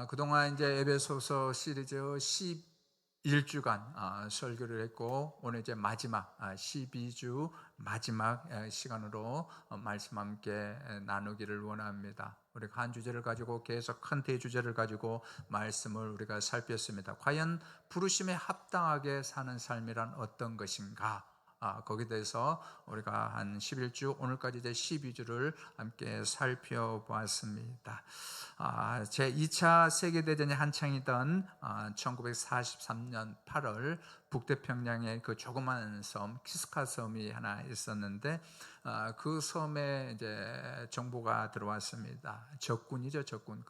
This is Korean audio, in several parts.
그동안 이제 에베소서 시리즈 11주간 설교를 했고, 오늘 이제 마지막 12주 마지막 시간으로 말씀 함께 나누기를 원합니다. 우리가 한 주제를 가지고 계속 큰 대주제를 가지고 말씀을 우리가 살폈습니다. 과연 부르심에 합당하게 사는 삶이란 어떤 것인가? 거기에 대해서 우리가 한 11주, 오늘까지 이제 12주를 함께 살펴보았습니다. 제2차 세계대전이 한창이던 1943년 8월 북태평양에 그 조그마한 섬, 키스카 섬이 하나 있었는데, 그 섬에 이제 정보가 들어왔습니다. 적군이죠, 적군.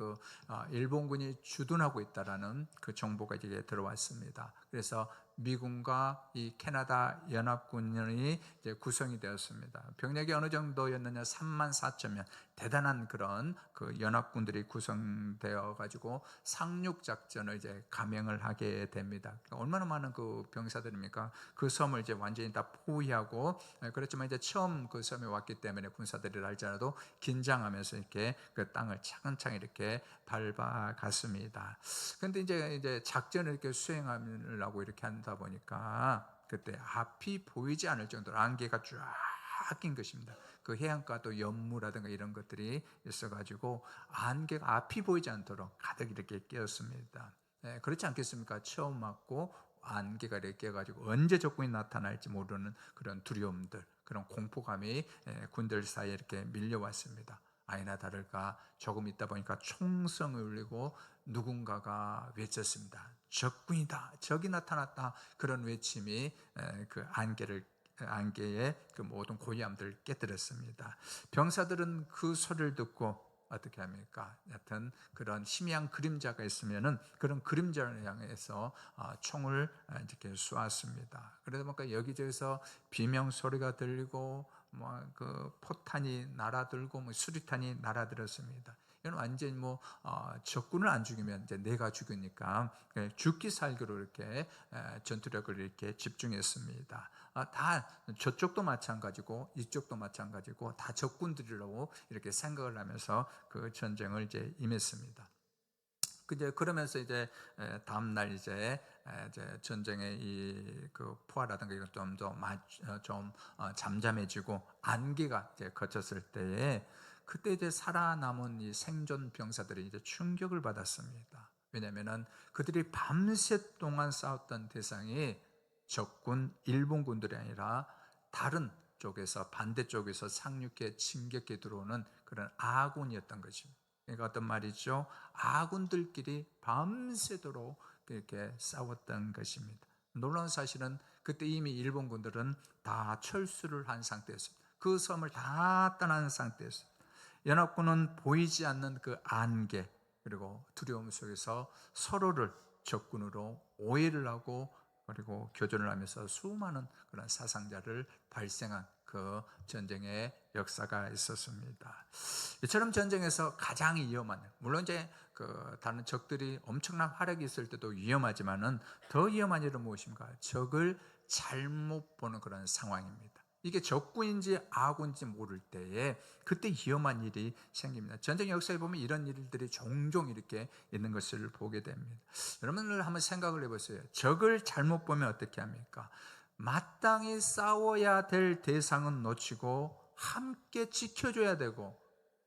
일본군이 주둔하고 있다라는 그 정보가 이제 들어왔습니다. 그래서 미군과 이 캐나다 연합군이 이제 구성이 되었습니다. 병력이 어느 정도였느냐, 3만 4천 명, 대단한 그런 그 연합군들이 구성되어 가지고 상륙 작전을 이제 감행을 하게 됩니다. 그러니까 얼마나 많은 그 병사들입니까? 그 섬을 이제 완전히 다 포위하고, 그렇지만 이제 처음 그 섬에 왔기 때문에 군사들이 알지라도 긴장하면서 이렇게 그 땅을 차근차근 이렇게 밟아갔습니다. 그런데 이제 작전을 이렇게 수행하려고 이렇게 한다 보니까 그때 앞이 보이지 않을 정도로 안개가 쫙 낀 것입니다. 그 해안가도 연무라든가 이런 것들이 있어가지고 안개가 앞이 보이지 않도록 가득 이렇게 끼었습니다. 그렇지 않겠습니까? 처음 맞고 안개가 이렇게 껴가지고 언제 적군이 나타날지 모르는 그런 두려움들, 그런 공포감이 군들 사이에 이렇게 밀려왔습니다. 아니나 다를까 조금 있다 보니까 총성을 울리고 누군가가 외쳤습니다. 적군이다, 적이 나타났다. 그런 외침이 그 안개의 그 모든 고요함들을 깨뜨렸습니다. 병사들은 그 소리를 듣고 어떻게 합니까? 여튼 그런 희미한 그림자가 있으면은 그런 그림자를 향해서 총을 이렇게 쏘았습니다. 그러다 보니까 여기저기서 비명 소리가 들리고 그 포탄이 날아들고 수류탄이 날아들었습니다. 이건 완전히 적군을 안 죽이면 이제 내가 죽으니까 죽기 살기로 이렇게 전투력을 이렇게 집중했습니다. 다 저쪽도 마찬가지고 이쪽도 마찬가지고 다 적군들이라고 이렇게 생각을 하면서 그 전쟁을 이제 임했습니다. 그러면서 이제 다음 날 이제 전쟁의 그 포화라든가 이것 좀 잠잠해지고 안개가 이제 걷혔을 때에 그때 이제 살아남은 이 생존 병사들이 이제 충격을 받았습니다. 왜냐하면은 그들이 밤새 동안 싸웠던 대상이 적군 일본군들이 아니라 다른 쪽에서 반대쪽에서 상륙해 침격해 들어오는 그런 아군이었던 것입니다. 그러니까 어떤 말이죠? 아군들끼리 밤새도록 그렇게 싸웠던 것입니다. 놀라운 사실은 그때 이미 일본군들은 다 철수를 한 상태였습니다. 그 섬을 다 떠난 상태였습니다. 연합군은 보이지 않는 그 안개 그리고 두려움 속에서 서로를 적군으로 오해를 하고 그리고 교전을 하면서 수많은 그런 사상자를 발생한 그 전쟁의 역사가 있었습니다. 이처럼 전쟁에서 가장 위험한, 물론 이제 그 다른 적들이 엄청난 활약이 있을 때도 위험하지만은 더 위험한 일은 무엇인가? 적을 잘못 보는 그런 상황입니다. 이게 적군인지 아군인지 모를 때에 그때 위험한 일이 생깁니다. 전쟁 역사에 보면 이런 일들이 종종 이렇게 있는 것을 보게 됩니다. 여러분들 한번 생각을 해보세요. 적을 잘못 보면 어떻게 합니까? 마땅히 싸워야 될 대상은 놓치고 함께 지켜줘야 되고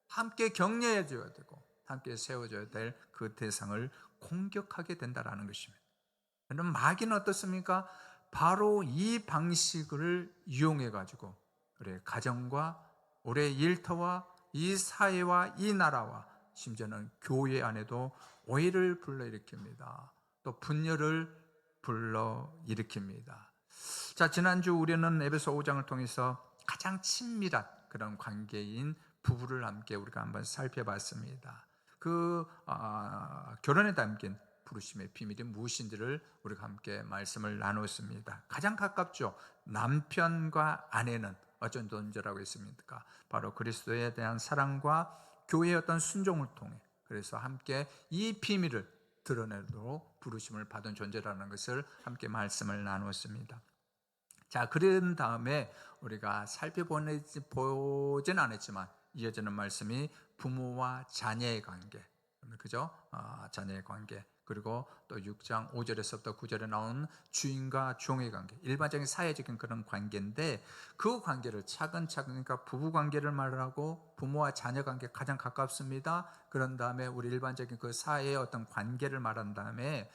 함께 격려해줘야 되고 함께 세워줘야 될 그 대상을 공격하게 된다는 것입니다. 그럼 마귀는 어떻습니까? 바로 이 방식을 이용해 가지고 우리 가정과 우리 일터와 이 사회와 이 나라와 심지어는 교회 안에도 오해를 불러일으킵니다. 또 분열을 불러일으킵니다. 자, 지난주 우리는 에베소 5장을 통해서 가장 친밀한 그런 관계인 부부를 함께 우리가 한번 살펴봤습니다. 결혼에 담긴 부르심의 비밀이 무엇인지를 우리가 함께 말씀을 나눴습니다. 가장 가깝죠. 남편과 아내는 어떤 존재라고 했습니까? 바로 그리스도에 대한 사랑과 교회의 어떤 순종을 통해 그래서 함께 이 비밀을 드러내도록 부르심을 받은 존재라는 것을 함께 말씀을 나눴습니다. 자, 그런 다음에 우리가 살펴보진 않았지만 이어지는 말씀이 부모와 자녀의 관계, 그죠? 자녀의 관계. 그리고 또 6장 5절에서부터 9절에 나온 주인과 종의 관계, 일반적인 사회적인 그런 관계인데, 그 관계를 차근차근, 그러니까 부부 관계를 말하고 부모와 자녀 관계 가장 가깝습니다. 그런 다음에 우리 일반적인 그 사회의 어떤 관계를 말한 다음에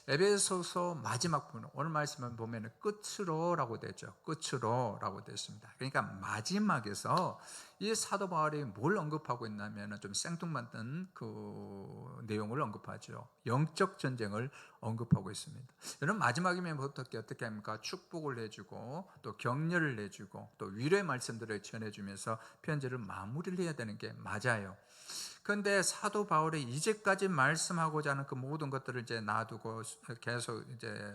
에베소서 마지막 부분, 오늘 말씀을 보면 끝으로라고 되죠. 끝으로라고 되어 있습니다. 그러니까 마지막에서 이 사도 바울이 뭘 언급하고 있냐면 좀 생뚱맞는 그 내용을 언급하죠. 영적 전쟁을 언급하고 있습니다. 여러분, 마지막이면 어떻게 합니까? 축복을 해주고 또 격려를 해주고 또 위로의 말씀들을 전해주면서 편지를 마무리를 해야 되는 게 맞아요. 그런데 사도 바울이 이제까지 말씀하고자 하는 그 모든 것들을 이제 놔두고 계속 이제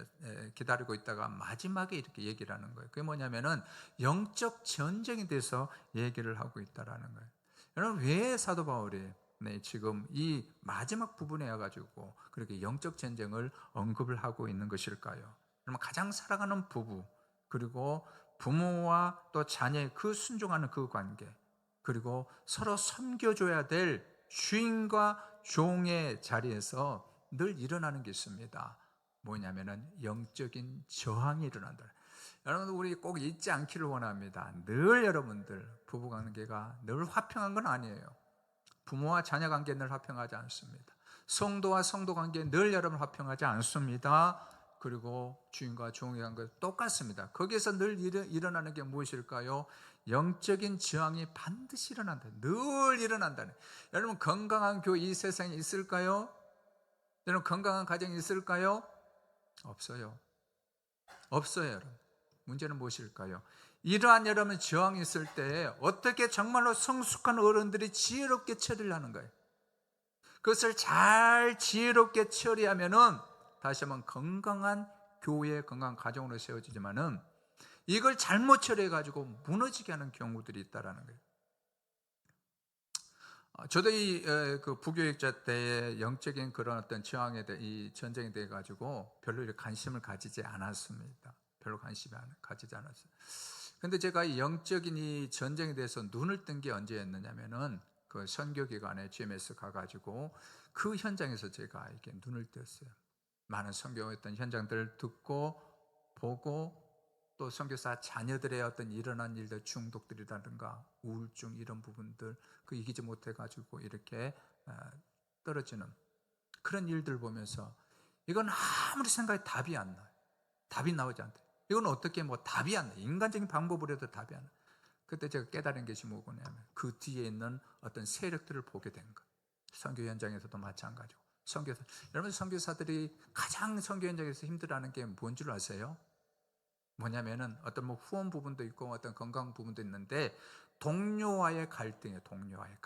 기다리고 있다가 마지막에 이렇게 얘기를 하는 거예요. 그게 뭐냐면은 영적 전쟁에 대해서 얘기를 하고 있다라는 거예요. 여러분, 왜 사도 바울이 지금 이 마지막 부분에 와가지고 그렇게 영적 전쟁을 언급을 하고 있는 것일까요? 그러면 가장 사랑하는 부부, 그리고 부모와 또 자녀의 그 순종하는 그 관계, 그리고 서로 섬겨줘야 될 주인과 종의 자리에서 늘 일어나는 게 있습니다. 뭐냐면은 영적인 저항이 일어난다. 여러분, 우리 꼭 잊지 않기를 원합니다. 늘 여러분들 부부관계가 늘 화평한 건 아니에요. 부모와 자녀 관계 늘 화평하지 않습니다. 성도와 성도 관계 늘 여러분 화평하지 않습니다. 그리고 주인과 종의 관계 똑같습니다. 거기에서 늘 일어나는 게 무엇일까요? 영적인 저항이 반드시 일어난다. 늘 일어난다네. 여러분, 건강한 교회 이 세상에 있을까요? 여러분, 건강한 가정이 있을까요? 없어요. 없어요, 여러분. 문제는 무엇일까요? 이러한 여러분 저항이 있을 때 어떻게 정말로 성숙한 어른들이 지혜롭게 처리를 하는 거예요. 그것을 잘 지혜롭게 처리하면은 다시 한번 건강한 교회, 건강한 가정으로 세워지지만은 이걸 잘못 처리해가지고 무너지게 하는 경우들이 있다라는 거예요. 저도 이 그 부교육자 때의 영적인 그런 어떤 저항에 대해, 이 전쟁에 대해 가지고 별로 이렇게 관심을 가지지 않았습니다. 별로 관심을 가지지 않았어요. 근데 제가 이 영적인 이 전쟁에 대해서 눈을 뜬 게 언제였느냐면은 그 선교기관에 GMS 가가지고 그 현장에서 제가 이렇게 눈을 떴어요. 많은 선교했던 현장들을 듣고 보고, 또 선교사 자녀들의 어떤 일어난 일들, 중독들이라든가 우울증 이런 부분들 그 이기지 못해가지고 이렇게 떨어지는 그런 일들 보면서 이건 아무리 생각해 답이 안 나요. 답이 나오지 않대. 이건 어떻게 답이 안 나요. 인간적인 방법으로 해도 답이 안 나요. 그때 제가 깨달은 것이 뭐냐면 그 뒤에 있는 어떤 세력들을 보게 된 거예요. 선교 현장에서도 마찬가지고. 선교사, 여러분, 선교사들이 가장 선교 현장에서 힘들어하는 게 뭔 줄 아세요? 뭐냐면은 어떤 후원 부분도 있고 어떤 건강 부분도 있는데 동료와의 갈등이에요. 동료와의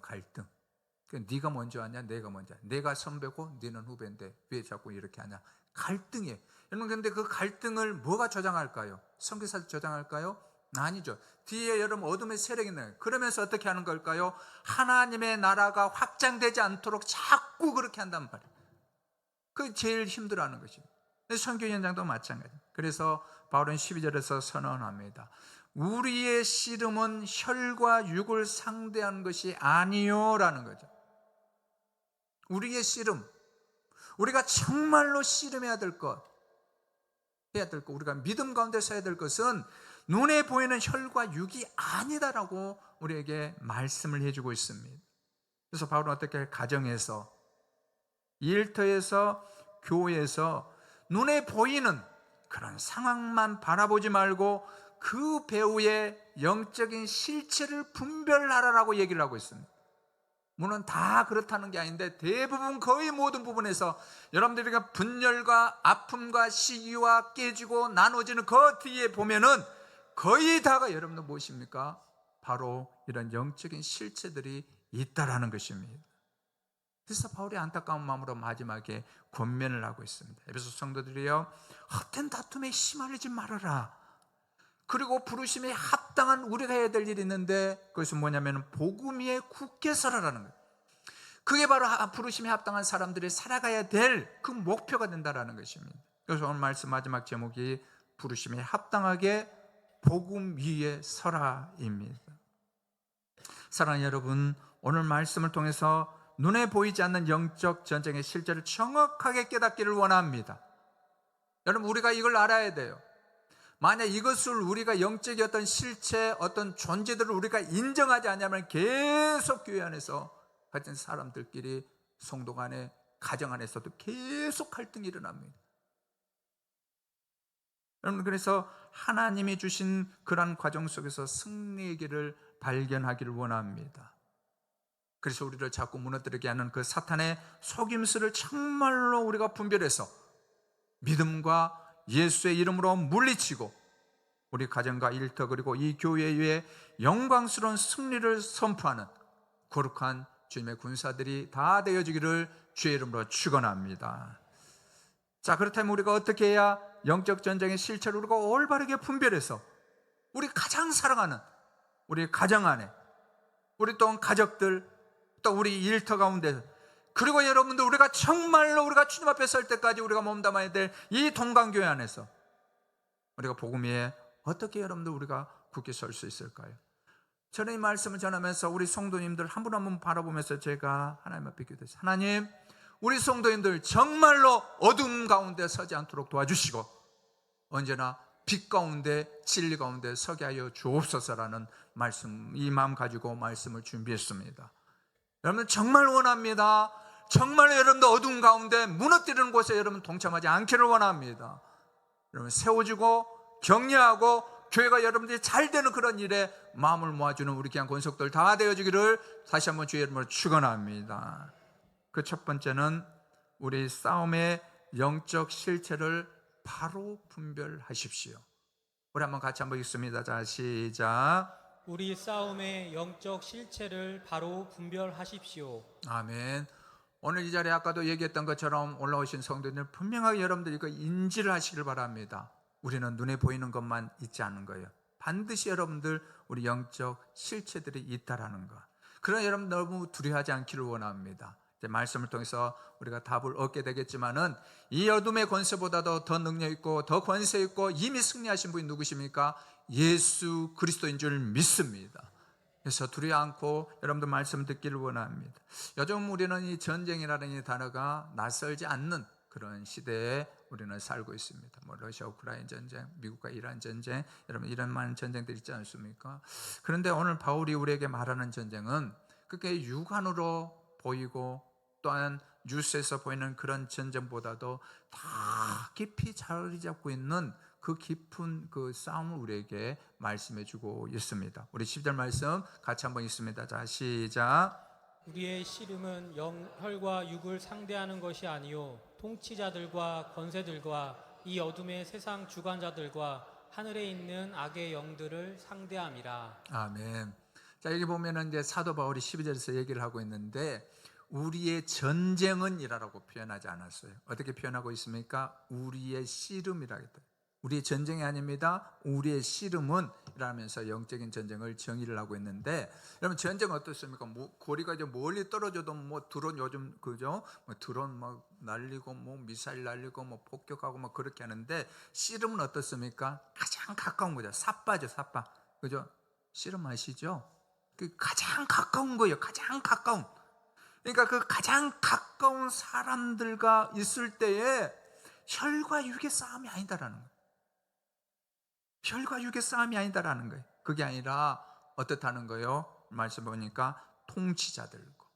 갈등. 네가 먼저 하냐, 내가 먼저 하냐. 내가 선배고 너는 후배인데 왜 자꾸 이렇게 하냐. 갈등이에요. 여러분, 근데 그 갈등을 뭐가 조장할까요? 선교사를 조장할까요? 아니죠. 뒤에 여러분 어둠의 세력이 있나요? 그러면서 어떻게 하는 걸까요? 하나님의 나라가 확장되지 않도록 자꾸 그렇게 한단 말이에요. 그게 제일 힘들어하는 것입니다. 선교 현장도 마찬가지. 그래서 바울은 12절에서 선언합니다. 우리의 씨름은 혈과 육을 상대하는 것이 아니요라는 거죠. 우리의 씨름, 우리가 정말로 씨름해야 될 것, 우리가 믿음 가운데서 해야 될 것은 눈에 보이는 혈과 육이 아니다라고 우리에게 말씀을 해주고 있습니다. 그래서 바울은 어떻게 가정에서, 일터에서, 교회에서 눈에 보이는 그런 상황만 바라보지 말고 그 배우의 영적인 실체를 분별하라라고 얘기를 하고 있습니다. 물론 다 그렇다는 게 아닌데 대부분, 거의 모든 부분에서 여러분들이 분열과 아픔과 시기와 깨지고 나눠지는 그 뒤에 보면은 거의 다가 여러분들 무엇입니까? 바로 이런 영적인 실체들이 있다라는 것입니다. 그래서 바울이 안타까운 마음으로 마지막에 권면을 하고 있습니다. 에베소 성도들이여, 헛된 다툼에 시말리지 말아라. 그리고 부르심에 합당한 우리가 해야 될 일이 있는데 그것은 뭐냐면 복음 위에 굳게 서라라는 거예요. 그게 바로 부르심에 합당한 사람들이 살아가야 될 그 목표가 된다라는 것입니다. 그래서 오늘 말씀 마지막 제목이 부르심에 합당하게 복음 위에 서라입니다. 사랑하는 여러분, 오늘 말씀을 통해서 눈에 보이지 않는 영적 전쟁의 실제를 정확하게 깨닫기를 원합니다. 여러분, 우리가 이걸 알아야 돼요. 만약 이것을 우리가 영적인 어떤 실체, 어떤 존재들을 우리가 인정하지 않으면 계속 교회 안에서 같은 사람들끼리 성도 간에, 가정 안에서도 계속 갈등이 일어납니다. 여러분, 그래서 하나님이 주신 그러한 과정 속에서 승리의 길을 발견하기를 원합니다. 그래서 우리를 자꾸 무너뜨리게 하는 그 사탄의 속임수를 정말로 우리가 분별해서 믿음과 예수의 이름으로 물리치고 우리 가정과 일터 그리고 이 교회에 영광스러운 승리를 선포하는 거룩한 주님의 군사들이 다 되어지기를 주의 이름으로 축원합니다. 자, 그렇다면 우리가 어떻게 해야 영적 전쟁의 실체를 우리가 올바르게 분별해서 우리 가장 사랑하는 우리 가정 안에, 우리 또한 가족들, 또 우리 일터 가운데, 그리고 여러분들 우리가 정말로 우리가 주님 앞에 설 때까지 우리가 몸담아야 될 이 동강교회 안에서 우리가 복음 위에 어떻게 여러분들 우리가 굳게 설 수 있을까요? 저는 이 말씀을 전하면서 우리 성도님들 한 분 한 분 바라보면서 제가 하나님 앞에 기도했어요. 하나님, 우리 성도님들 정말로 어둠 가운데 서지 않도록 도와주시고 언제나 빛 가운데 진리 가운데 서게 하여 주옵소서라는 말씀, 이 마음 가지고 말씀을 준비했습니다. 여러분 정말 원합니다. 정말 여러분들 어둠 가운데 무너뜨리는 곳에 여러분 동참하지 않기를 원합니다. 여러분 세워주고 격려하고 교회가 여러분들이 잘 되는 그런 일에 마음을 모아주는 우리 귀한 권속들 다 되어지기를 다시 한번 주의 이름으로 축원합니다. 그 첫 번째는 우리 싸움의 영적 실체를 바로 분별하십시오. 우리 한번 같이 한번 읽습니다. 자, 시작. 우리 싸움의 영적 실체를 바로 분별하십시오. 아멘. 오늘 이 자리에 아까도 얘기했던 것처럼 올라오신 성도들 분명하게 여러분들이 그 인지를 하시길 바랍니다. 우리는 눈에 보이는 것만 있지 않은 거예요. 반드시 여러분들 우리 영적 실체들이 있다라는 것. 그러나 여러분 너무 두려워하지 않기를 원합니다. 이제 말씀을 통해서 우리가 답을 얻게 되겠지만은 이 어둠의 권세보다도 더 능력 있고 더 권세 있고 이미 승리하신 분이 누구십니까? 예수 그리스도인 줄 믿습니다. 그래서 두려워 않고 여러분들 말씀 듣기를 원합니다. 요즘 우리는 이 전쟁이라는 이 단어가 낯설지 않는 그런 시대에 우리는 살고 있습니다. 뭐 러시아 우크라이나 전쟁, 미국과 이란 전쟁, 여러분 이런 많은 전쟁들이 있지 않습니까? 그런데 오늘 바울이 우리에게 말하는 전쟁은 그게 육안으로 보이고 또한 뉴스에서 보이는 그런 전쟁보다도 다 깊이 자리 잡고 있는 그 깊은 그 싸움을 우리에게 말씀해 주고 있습니다. 우리 10절 말씀 같이 한번 읽습니다. 자, 시작. 우리의 씨름은 혈과 육을 상대하는 것이 아니요 통치자들과 권세들과 이 어둠의 세상 주관자들과 하늘에 있는 악의 영들을 상대함이라. 아멘. 자, 여기 보면은 이제 사도 바울이 12절에서 얘기를 하고 있는데 우리의 전쟁은 이라고 표현하지 않았어요. 어떻게 표현하고 있습니까? 우리의 씨름이라고 했다. 우리의 전쟁이 아닙니다. 우리의 씨름은 이라면서 영적인 전쟁을 정의를 하고 있는데, 여러분 전쟁은 어떻습니까? 고리가 이제 멀리 떨어져도 뭐 드론 요즘 그죠? 뭐 드론 막 날리고 뭐 미사일 날리고 뭐 폭격하고 뭐 그렇게 하는데, 씨름은 어떻습니까? 가장 가까운 거죠. 삿바죠, 삿바. 그죠? 씨름 아시죠? 그 가장 가까운 거예요. 가장 가까운. 그러니까 그 가장 가까운 사람들과 있을 때에 혈과 육의 싸움이 아니다라는 거예요. 혈과 육의 싸움이 아니다라는 거예요. 그게 아니라 어떻다는 거예요? 말씀 보니까 통치자들과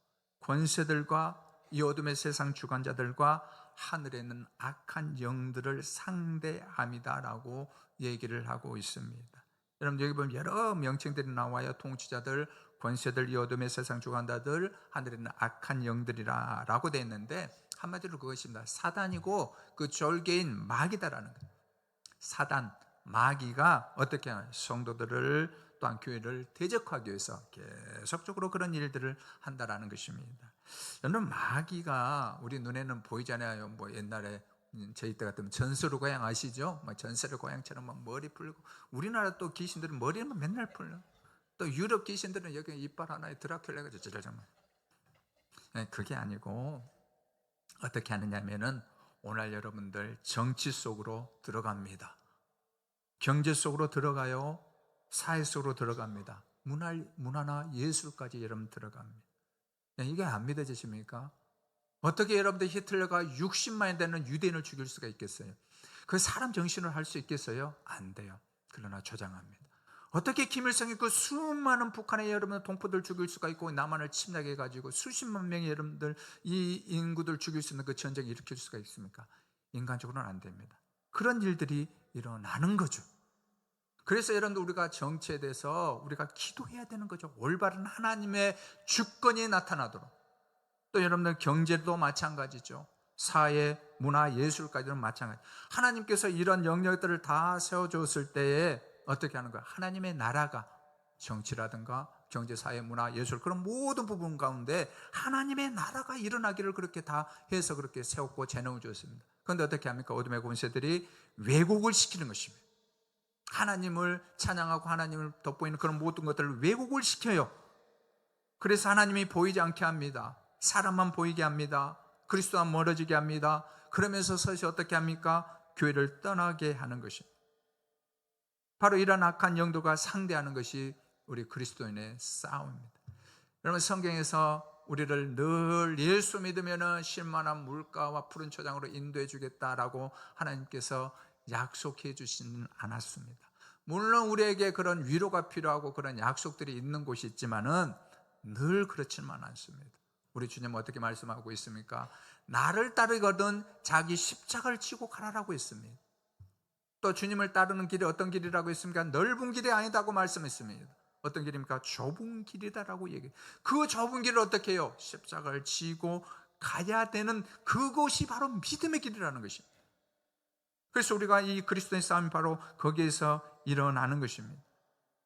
권세들과 이 어둠의 세상 주관자들과 하늘에 있는 악한 영들을 상대함이다라고 얘기를 하고 있습니다. 여러분 여기 보면 여러 명칭들이 나와요. 통치자들, 권세들, 이 어둠의 세상 주관자들, 하늘에 있는 악한 영들이라 라고 되어 있는데, 한마디로 그것입니다. 사단이고 그 졸개인 마귀다라는 거예요. 사단, 마귀가 어떻게 하나요? 성도들을 또한 교회를 대적하기 위해서 계속적으로 그런 일들을 한다라는 것입니다. 여러분 마귀가 우리 눈에는 보이잖아요. 뭐 옛날에 저희 때 같으면 전설의 고향 아시죠? 뭐 전설의 고향처럼 막 머리 풀고, 우리나라 또 귀신들은 머리는 맨날 풀려. 또 유럽 귀신들은 여기 이빨 하나에 드라큘라가 저저저저. 그게 아니고 어떻게 하느냐면은 오늘 여러분들 정치 속으로 들어갑니다. 경제 속으로 들어가요. 사회 속으로 들어갑니다. 문화나 예술까지 여러분 들어갑니다. 이게 안 믿어지십니까? 어떻게 여러분들 히틀러가 60만이 되는 유대인을 죽일 수가 있겠어요? 그 사람 정신을 할 수 있겠어요? 안 돼요. 그러나 조장합니다. 어떻게 김일성이 그 수많은 북한의 여러분들 동포들 죽일 수가 있고 남한을 침략해가지고 수십만 명의 여러분들 이 인구들 죽일 수 있는 그 전쟁을 일으킬 수가 있습니까? 인간적으로는 안 됩니다. 그런 일들이 일어나는 거죠. 그래서 여러분들 우리가 정치에 대해서 우리가 기도해야 되는 거죠. 올바른 하나님의 주권이 나타나도록. 또 여러분들 경제도 마찬가지죠. 사회, 문화, 예술까지는 마찬가지. 하나님께서 이런 영역들을 다 세워줬을 때에 어떻게 하는 거야? 하나님의 나라가 정치라든가 경제, 사회, 문화, 예술 그런 모든 부분 가운데 하나님의 나라가 일어나기를 그렇게 다 해서 그렇게 세웠고 재능을 줬습니다. 그런데 어떻게 합니까? 어둠의 권세들이 왜곡을 시키는 것입니다. 하나님을 찬양하고 하나님을 돋보이는 그런 모든 것들을 왜곡을 시켜요. 그래서 하나님이 보이지 않게 합니다. 사람만 보이게 합니다. 그리스도와 멀어지게 합니다. 그러면서 서서히 어떻게 합니까? 교회를 떠나게 하는 것입니다. 바로 이런 악한 영도가 상대하는 것이 우리 그리스도인의 싸움입니다. 여러분 성경에서 우리를 늘 예수 믿으면 쉴만한 물가와 푸른 초장으로 인도해 주겠다라고 하나님께서 약속해 주시는 않았습니다. 물론 우리에게 그런 위로가 필요하고 그런 약속들이 있는 곳이 있지만은 늘 그렇지만 않습니다. 우리 주님은 어떻게 말씀하고 있습니까? 나를 따르거든 자기 십자가를 지고 가라라고 했습니다. 또 주님을 따르는 길이 어떤 길이라고 했습니까? 넓은 길이 아니다고 말씀했습니다. 어떤 길입니까? 좁은 길이다라고 얘기해요. 그 좁은 길을 어떻게 해요? 십자가를 지고 가야 되는 그곳이 바로 믿음의 길이라는 것입니다. 그래서 우리가 이 그리스도의 싸움이 바로 거기에서 일어나는 것입니다.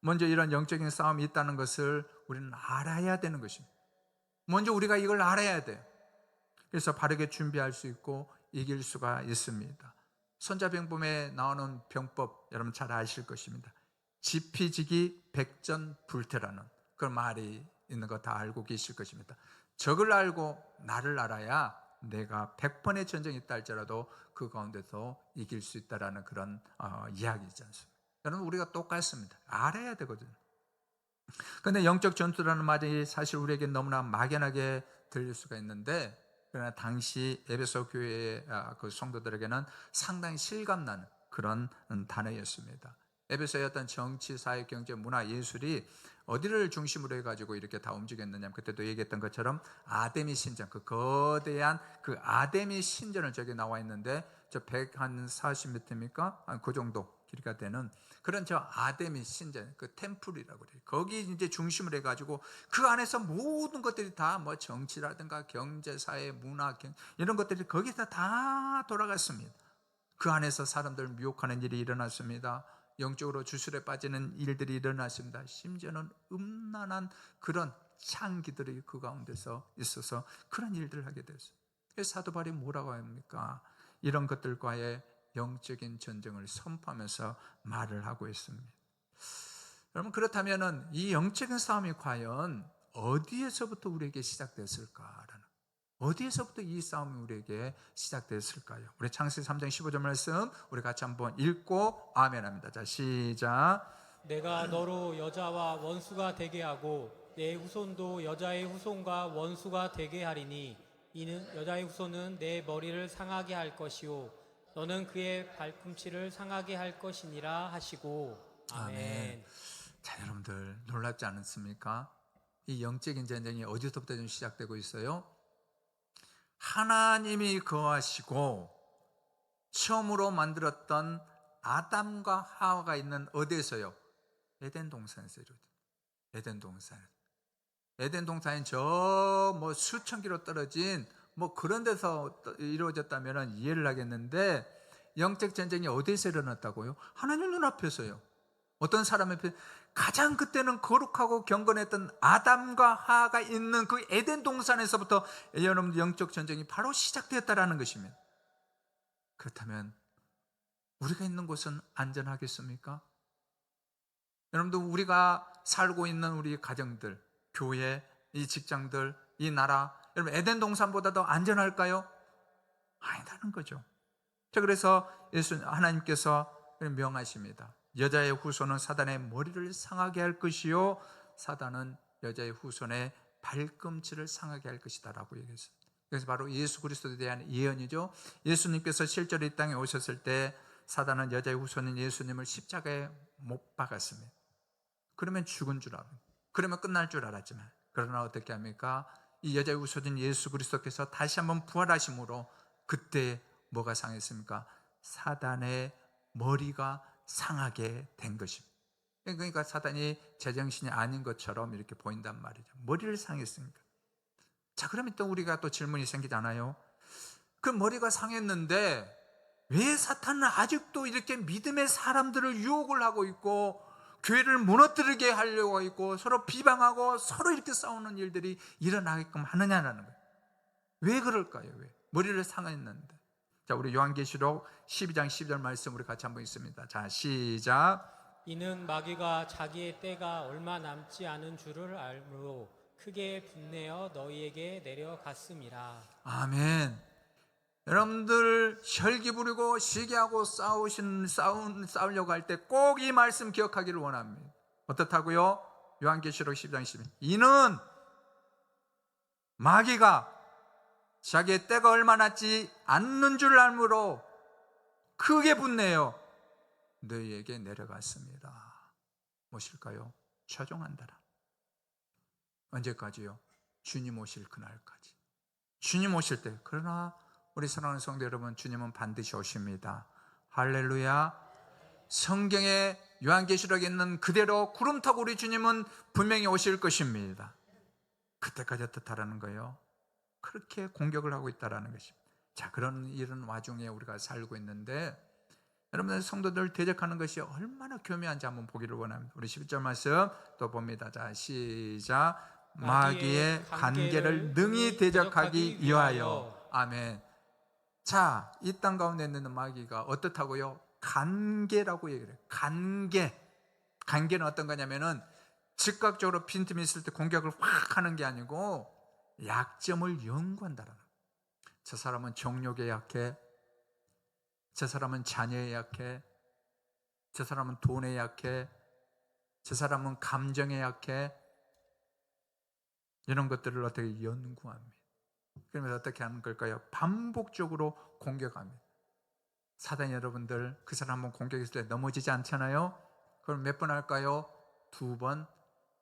먼저 이런 영적인 싸움이 있다는 것을 우리는 알아야 되는 것입니다. 먼저 우리가 이걸 알아야 돼요. 그래서 바르게 준비할 수 있고 이길 수가 있습니다. 손자병법에 나오는 병법 여러분 잘 아실 것입니다. 지피지기 백전불태라는 그런 말이 있는 거 다 알고 계실 것입니다. 적을 알고 나를 알아야 내가 100번의 전쟁이 있다 할지라도 그 가운데서 이길 수 있다라는 그런 이야기이지 않습니까? 여러분 우리가 똑같습니다. 알아야 되거든요. 그런데 영적 전투라는 말이 사실 우리에게 너무나 막연하게 들릴 수가 있는데 그러나 당시 에베소 교회의 그 성도들에게는 상당히 실감나는 그런 단어였습니다. 에베소의 어떤 정치, 사회, 경제, 문화, 예술이 어디를 중심으로 해가지고 이렇게 다 움직였느냐 그때도 얘기했던 것처럼 아데미 신전, 그 거대한 그 아데미 신전을 저기 나와 있는데 저 140m입니까? 그 정도 길이가 되는 그런 저 아데미 신전, 그 템플이라고 그래요. 거기 이제 중심을 해가지고 그 안에서 모든 것들이 다 뭐 정치라든가 경제, 사회, 문화, 이런 것들이 거기서 다 돌아갔습니다. 그 안에서 사람들 미혹하는 일이 일어났습니다. 영적으로 주술에 빠지는 일들이 일어났습니다. 심지어는 음란한 그런 창기들이 그 가운데서 있어서 그런 일들을 하게 됐어요. 그래서 사도 바울이 뭐라고 합니까? 이런 것들과의 영적인 전쟁을 선포하면서 말을 하고 있습니다. 여러분 그렇다면 이 영적인 싸움이 과연 어디에서부터 우리에게 시작됐을까라는, 어디에서부터 이 싸움이 우리에게 시작됐을까요? 우리 창세기 3장 15절 말씀 우리 같이 한번 읽고 아멘 합니다. 자 시작. 내가 너로 여자와 원수가 되게 하고 내 후손도 여자의 후손과 원수가 되게 하리니 이는 여자의 후손은 내 머리를 상하게 할 것이요 너는 그의 발꿈치를 상하게 할 것이니라 하시고 아멘. 자 여러분들 놀랍지 않습니까? 이 영적인 전쟁이 어디서부터 좀 시작되고 있어요? 하나님이 거하시고 처음으로 만들었던 아담과 하와가 있는 어디에서요? 에덴 동산에서 이루어진 에덴 동산. 에덴 동산이 저 뭐 수천 킬로 떨어진 뭐 그런 데서 이루어졌다면 이해를 하겠는데 영적 전쟁이 어디에서 일어났다고요? 하나님 눈앞에서요. 어떤 사람의 가장 그때는 거룩하고 경건했던 아담과 하와가 있는 그 에덴 동산에서부터 여러분 영적 전쟁이 바로 시작되었다라는 것입니다. 그렇다면 우리가 있는 곳은 안전하겠습니까? 여러분들 우리가 살고 있는 우리 가정들, 교회, 이 직장들, 이 나라, 여러분 에덴 동산보다 더 안전할까요? 아니다는 거죠. 자, 그래서 하나님께서 명하십니다. 여자의 후손은 사단의 머리를 상하게 할 것이요 사단은 여자의 후손의 발꿈치를 상하게 할 것이다라고 얘기했습니다. 그래서 바로 예수 그리스도에 대한 예언이죠. 예수님께서 실제로 이 땅에 오셨을 때 사단은 여자의 후손인 예수님을 십자가에 못 박았습니다. 그러면 죽은 줄 알았고, 그러면 끝날 줄 알았지만, 그러나 어떻게 합니까? 이 여자의 후손인 예수 그리스도께서 다시 한번 부활하심으로 그때 뭐가 상했습니까? 사단의 머리가 상하게 된 것입니다. 그러니까 사단이 제정신이 아닌 것처럼 이렇게 보인단 말이죠. 머리를 상했으니까. 자, 그러면 또 우리가 또 질문이 생기잖아요. 그 머리가 상했는데 왜 사탄은 아직도 이렇게 믿음의 사람들을 유혹을 하고 있고 교회를 무너뜨리게 하려고 있고 서로 비방하고 서로 이렇게 싸우는 일들이 일어나게끔 하느냐라는 거예요. 왜 그럴까요? 왜? 머리를 상했는데. 자, 우리 요한계시록 12장 12절 말씀 우리 같이 한번 읽습니다. 자, 시작. 이는 마귀가 자기의 때가 얼마 남지 않은 줄을 알므로 크게 분내어 너희에게 내려갔음이라. 아멘. 여러분들 혈기 부리고 시기하고 싸우려고 할 때 꼭 이 말씀 기억하기를 원합니다. 어떻다고요? 요한계시록 12장 12절. 이는 마귀가 자기의 때가 얼마 남지 않는 줄 알므로 크게 분내어 너희에게 내려갔습니다. 무엇일까요? 최종한다라. 언제까지요? 주님 오실 그날까지. 주님 오실 때. 그러나 우리 사랑하는 성도 여러분, 주님은 반드시 오십니다. 할렐루야. 성경에 요한계시록에 있는 그대로 구름 타고 우리 주님은 분명히 오실 것입니다. 그때까지 어떻다라는 거예요? 그렇게 공격을 하고 있다라는 것입니다. 자, 그런 이런 와중에 우리가 살고 있는데 여러분들 성도들 대적하는 것이 얼마나 교묘한지 한번 보기를 원합니다. 우리 11절 말씀 또 봅니다. 자, 시작. 마귀의 관계를 능히 대적하기 위하여. 아멘. 자, 이 땅 가운데 있는 마귀가 어떻다고요? 관계라고 얘기를 해요. 관계는 어떤 거냐면은 즉각적으로 빈틈이 있을 때 공격을 확 하는 게 아니고 약점을 연구한다라는 거예요. 저 사람은 정욕에 약해, 저 사람은 자녀에 약해, 저 사람은 돈에 약해, 저 사람은 감정에 약해. 이런 것들을 어떻게 연구합니다. 그러면서 어떻게 하는 걸까요? 반복적으로 공격합니다. 사단이 여러분들 그 사람 한번 공격했을 때 넘어지지 않잖아요. 그럼 몇 번 할까요? 2번.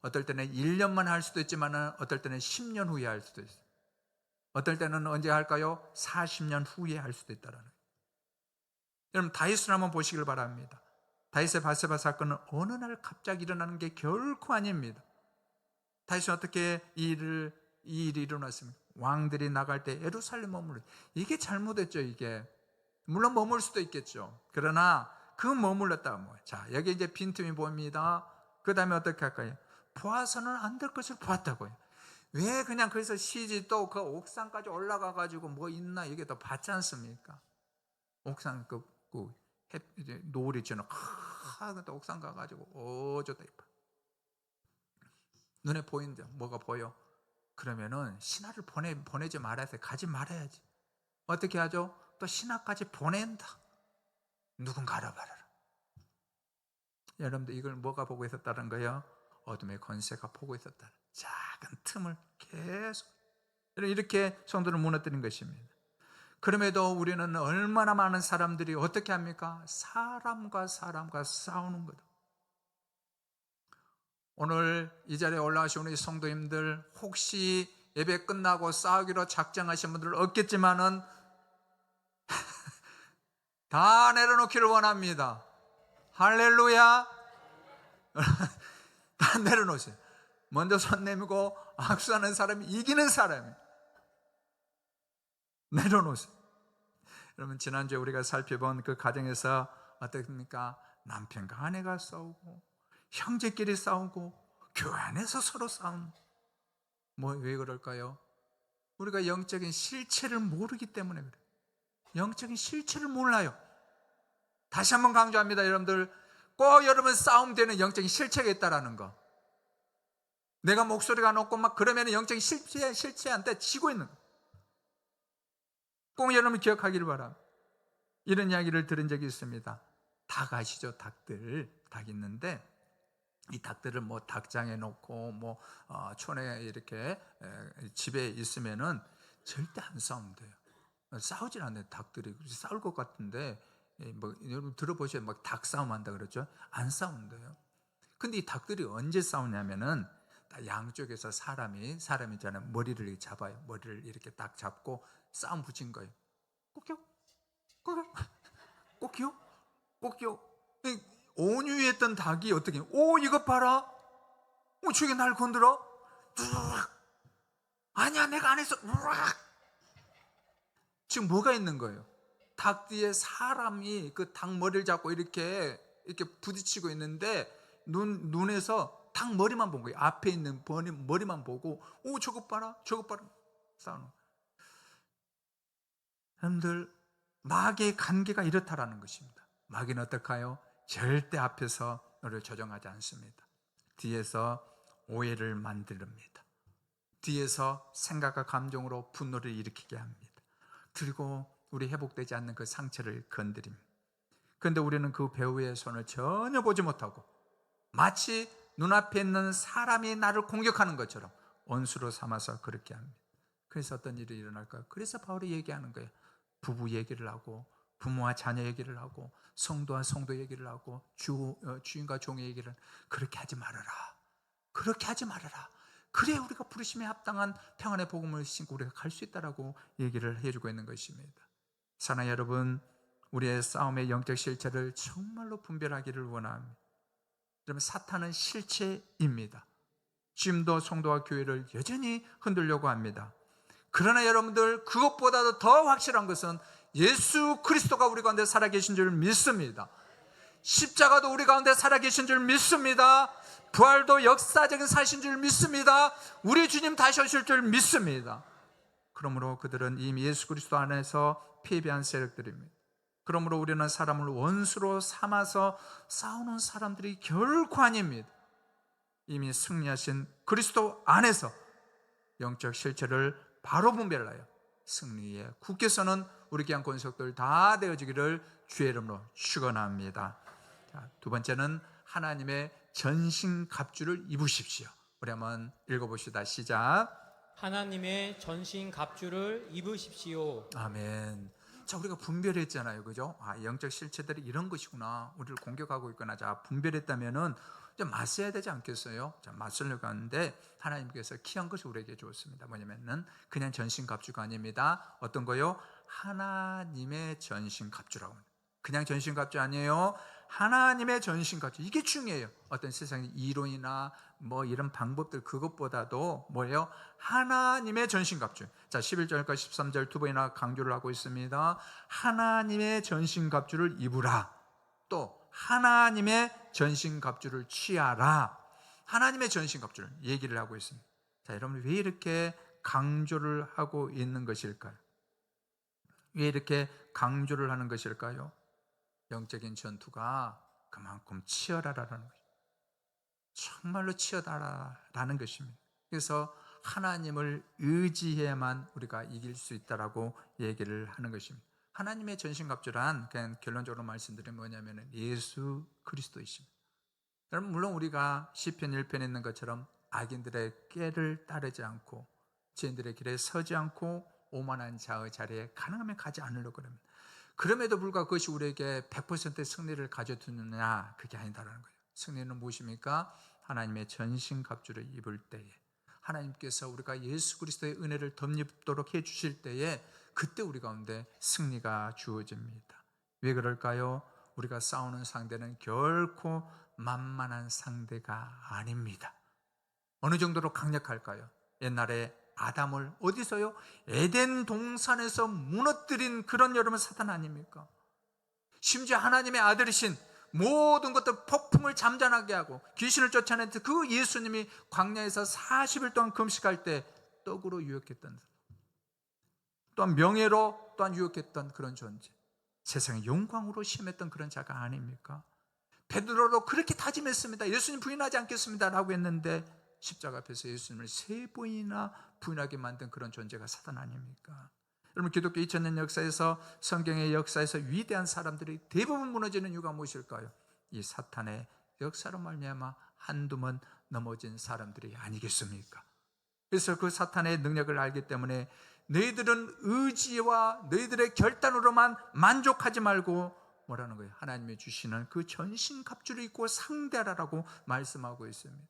어떨 때는 1년만 할 수도 있지만 어떨 때는 10년 후에 할 수도 있어요. 어떨 때는 언제 할까요? 40년 후에 할 수도 있다는 거예요. 여러분 다윗을 한번 보시길 바랍니다. 다윗의 바세바 사건은 어느 날 갑자기 일어나는 게 결코 아닙니다. 다윗은 어떻게 이 일이 일어났습니까? 왕들이 나갈 때 예루살렘 머물러. 이게 잘못했죠. 이게 물론 머물 수도 있겠죠. 그러나 그 머물렀다가 뭐예요? 자, 여기 이제 빈틈이 보입니다. 그 다음에 어떻게 할까요? 보아서는 안 될 것을 보았다고요. 왜 그냥 거기서 쉬지 또 그 옥상까지 올라가 가지고 뭐 있나 이게 또 봤지 않습니까? 옥상 이제 노을 있잖아. 또 옥상 가가지고 좋다 이뻐. 눈에 보이는데 뭐가 보여? 그러면은 신하를 보내지 말아야 돼. 가지 말아야지. 어떻게 하죠? 또 신하까지 보낸다. 누군가 알아봐라. 여러분들 이걸 뭐가 보고 있었다는 거예요? 어둠의 권세가 보고 있었다. 작은 틈을 계속 이렇게 성도를 무너뜨린 것입니다. 그럼에도 우리는 얼마나 많은 사람들이 어떻게 합니까? 사람과 싸우는 거다. 오늘 이 자리에 올라오신 우리 성도님들 혹시 예배 끝나고 싸우기로 작정하신 분들 없겠지만은 다 내려놓기를 원합니다. 할렐루야. 다 내려놓으세요. 먼저 손 내밀고 악수하는 사람이 이기는 사람이에요. 내려놓으세요. 여러분 지난주에 우리가 살펴본 그 가정에서 어떻습니까? 남편과 아내가 싸우고 형제끼리 싸우고 교회 안에서 서로 싸우는. 왜 그럴까요? 우리가 영적인 실체를 모르기 때문에 그래요. 영적인 실체를 몰라요. 다시 한번 강조합니다. 여러분들 꼭 여러분 싸움되는 영적인 실체가 있다라는 거. 내가 목소리가 높고 막 그러면 영적인 실체한테 지고 있는 거. 꼭 여러분 기억하기를 바랍니다. 이런 이야기를 들은 적이 있습니다. 닭 아시죠? 닭 있는데 이 닭들을 뭐 닭장에 놓고 뭐 촌에 이렇게 집에 있으면은 절대 안 싸운대요. 싸우질 않아요. 닭들이 싸울 것 같은데 뭐 여러분 들어보셔야 막 닭 싸움 한다 그러죠. 안 싸운대요. 근데 이 닭들이 언제 싸우냐면은 딱 양쪽에서 사람이잖아요. 머리를 이렇게 잡아요. 머리를 이렇게 딱 잡고 싸움 붙인 거예요. 꼭요, 꼭요, 꼭요, 꼭요. 온유했던 닭이 어떻게? 오 이것 봐라. 오 저게 날 건드려? 우악. 아니야 내가 안 했어. 우악. 지금 뭐가 있는 거예요? 닭 뒤에 사람이 그 닭 머리를 잡고 이렇게 부딪히고 있는데 눈에서 닭 머리만 본 거예요. 앞에 있는 머리만 보고 오 저것 봐라 저것 봐라 싸우는 거예요. 여러분들 마귀의 관계가 이렇다라는 것입니다. 마귀는 어떨까요? 절대 앞에서 너를 조정하지 않습니다. 뒤에서 오해를 만듭니다. 뒤에서 생각과 감정으로 분노를 일으키게 합니다. 그리고 우리 회복되지 않는 그 상처를 건드립니다. 그런데 우리는 그 배우의 손을 전혀 보지 못하고 마치 눈앞에 있는 사람이 나를 공격하는 것처럼 원수로 삼아서 그렇게 합니다. 그래서 어떤 일이 일어날까요? 그래서 바울이 얘기하는 거예요. 부부 얘기를 하고 부모와 자녀 얘기를 하고 성도와 성도 얘기를 하고 주인과 종의 얘기를 그렇게 하지 말아라. 그렇게 하지 말아라. 그래 우리가 부르심에 합당한 평안의 복음을 신고 우리가 갈 수 있다라고 얘기를 해주고 있는 것입니다. 사랑하는 여러분, 우리의 싸움의 영적 실체를 정말로 분별하기를 원합니다. 여러분 사탄은 실체입니다. 지금도 성도와 교회를 여전히 흔들려고 합니다. 그러나 여러분들 그것보다도 더 확실한 것은 예수 그리스도가 우리 가운데 살아계신 줄 믿습니다. 십자가도 우리 가운데 살아계신 줄 믿습니다. 부활도 역사적인 사실인 줄 믿습니다. 우리 주님 다시 오실 줄 믿습니다. 그러므로 그들은 이미 예수 그리스도 안에서 패배한 세력들입니다. 그러므로 우리는 사람을 원수로 삼아서 싸우는 사람들이 결코 아닙니다. 이미 승리하신 그리스도 안에서 영적 실체를 바로 분별하여 승리에 굳게 서는 우리 귀한 권속들 다 되어지기를 주의 이름으로 축원합니다. 두 번째는 하나님의 전신갑주를 입으십시오. 우리 한번 읽어봅시다. 시작. 하나님의 전신갑주를 입으십시오. 아멘. 자, 우리가 분별했잖아요, 그죠? 영적 실체들이 이런 것이구나. 우리를 공격하고 있거나, 자, 분별했다면은 이제 맞서야 되지 않겠어요? 자, 맞서려고 하는데 하나님께서 귀한 것을 우리에게 주었습니다. 뭐냐면은 그냥 전신갑주가 아닙니다. 어떤 거요? 하나님의 전신갑주라고 합니다. 그냥 전신갑주 아니에요. 하나님의 전신갑주. 이게 중요해요. 어떤 세상의 이론이나 뭐 이런 방법들 그것보다도 뭐예요? 하나님의 전신갑주. 자, 11절과 13절 두 번이나 강조를 하고 있습니다. 하나님의 전신갑주를 입으라. 또 하나님의 전신갑주를 취하라. 하나님의 전신갑주를 얘기를 하고 있습니다. 자, 여러분 왜 이렇게 강조를 하고 있는 것일까요? 왜 이렇게 강조를 하는 것일까요? 영적인 전투가 그만큼 치열하다는 것입니다. 정말로 치열하다는 것입니다. 그래서 하나님을 의지해야만 우리가 이길 수 있다라고 얘기를 하는 것입니다. 하나님의 전신갑주란 그냥 결론적으로 말씀드리면 뭐냐면 예수 그리스도이십니다. 여러분 물론 우리가 시편 1편에 있는 것처럼 악인들의 꾀를 따르지 않고 죄인들의 길에 서지 않고 오만한 자의 자리에 가능하면 가지 않으려고 합니다. 그럼에도 불구하고 그것이 우리에게 100%의 승리를 가져두느냐, 그게 아니다라는 거예요. 승리는 무엇입니까? 하나님의 전신갑주를 입을 때에 하나님께서 우리가 예수 그리스도의 은혜를 덧입도록 해주실 때에 그때 우리 가운데 승리가 주어집니다. 왜 그럴까요? 우리가 싸우는 상대는 결코 만만한 상대가 아닙니다. 어느 정도로 강력할까요? 옛날에 아담을 어디서요? 에덴 동산에서 무너뜨린 그런 여러분 사탄 아닙니까? 심지어 하나님의 아들이신 모든 것들 폭풍을 잠잠하게 하고 귀신을 쫓아낸 그 예수님이 광야에서 40일 동안 금식할 때 떡으로 유혹했던, 또한 명예로 또한 유혹했던 그런 존재, 세상의 영광으로 시험했던 그런 자가 아닙니까? 베드로도 그렇게 다짐했습니다. 예수님 부인하지 않겠습니다 라고 했는데 십자가 앞에서 예수님을 3번이나 부인하게 만든 그런 존재가 사탄 아닙니까? 여러분 기독교 2000년 역사에서, 성경의 역사에서 위대한 사람들이 대부분 무너지는 이유가 무엇일까요? 이 사탄의 역사로 말미암아 한두 번 넘어진 사람들이 아니겠습니까? 그래서 그 사탄의 능력을 알기 때문에 너희들은 의지와 너희들의 결단으로만 만족하지 말고 뭐라는 거예요? 하나님이 주시는 그 전신갑주를 입고 상대하라고 말씀하고 있습니다.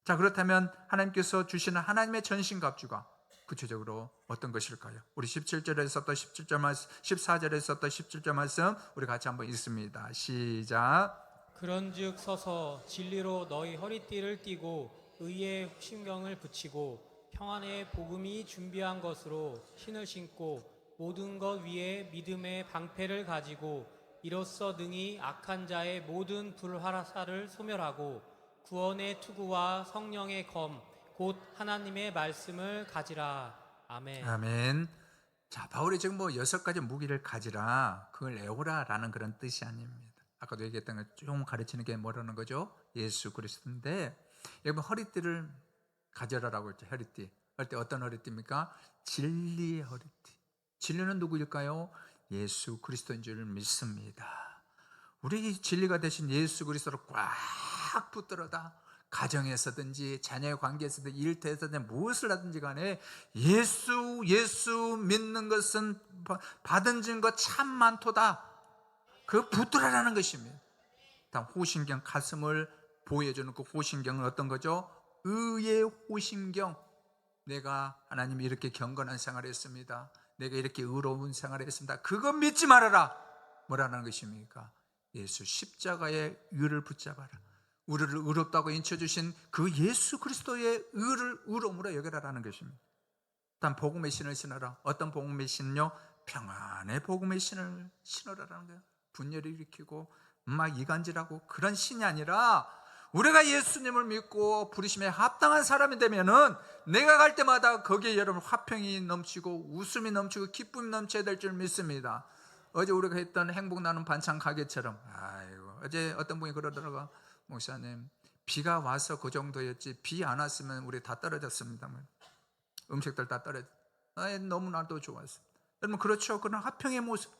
자, 그렇다면 하나님께서 주시는 하나님의 전신갑주가 구체적으로 어떤 것일까요? 우리 17절에 썼던 17절 말씀, 14절에 썼던 17절 말씀 우리 같이 한번 읽습니다. 시작. 그런즉 서서 진리로 너희 허리띠를 띠고 의의 신경을 붙이고 평안의 복음이 준비한 것으로 신을 신고 모든 것 위에 믿음의 방패를 가지고 이로써 능히 악한 자의 모든 불화살을 소멸하고 구원의 투구와 성령의 검 곧 하나님의 말씀을 가지라. 아멘. 아멘. 자, 바울이 지금 뭐 6가지 무기를 가지라, 그걸 애호라라는 그런 뜻이 아닙니다. 아까도 얘기했던 걸 좀 가르치는 게 뭐라는 거죠? 예수 그리스도인데, 여기 허리띠를 가져라라고 했죠. 허리띠. 허리띠 어떤 허리띠입니까? 진리의 허리띠. 진리는 누구일까요? 예수 그리스도인 줄 믿습니다. 우리 진리가 되신 예수 그리스도를 꽉 붙들어다 가정에서든지 자녀의 관계에서든지 일터에서든지 무엇을 하든지 간에 예수 믿는 것은 받은 증거 참 많도다. 그 붙들어라는 것입니다. 다음 호신경, 가슴을 보호해주는 그 호신경은 어떤 거죠? 의의 호신경. 내가 하나님이 이렇게 경건한 생활을 했습니다. 내가 이렇게 의로운 생활을 했습니다. 그거 믿지 말아라. 뭐라는 것입니까? 예수 십자가의 의를 붙잡아라. 우리를 의롭다고 인쳐주신 그 예수 그리스도의 의를 의로움으로 여겨라라는 것입니다. 다음 복음의 신을 신어라. 어떤 복음의 신은요? 평안의 복음의 신을 신어라라는 거예요. 분열을 일으키고 막 이간질하고 그런 신이 아니라 우리가 예수님을 믿고 부르심에 합당한 사람이 되면은 내가 갈 때마다 거기에 여러분 화평이 넘치고 웃음이 넘치고 기쁨이 넘쳐야 될 줄 믿습니다. 어제 우리가 했던 행복 나눔 반찬 가게처럼, 아이고, 어제 어떤 분이 그러더라고요. 목사님, 비가 와서 그 정도였지 비 안 왔으면 우리 다 떨어졌습니다. 음식들 다 떨어졌. 너무나도 좋았어요. 여러분 그렇죠. 그런 화평의 모습.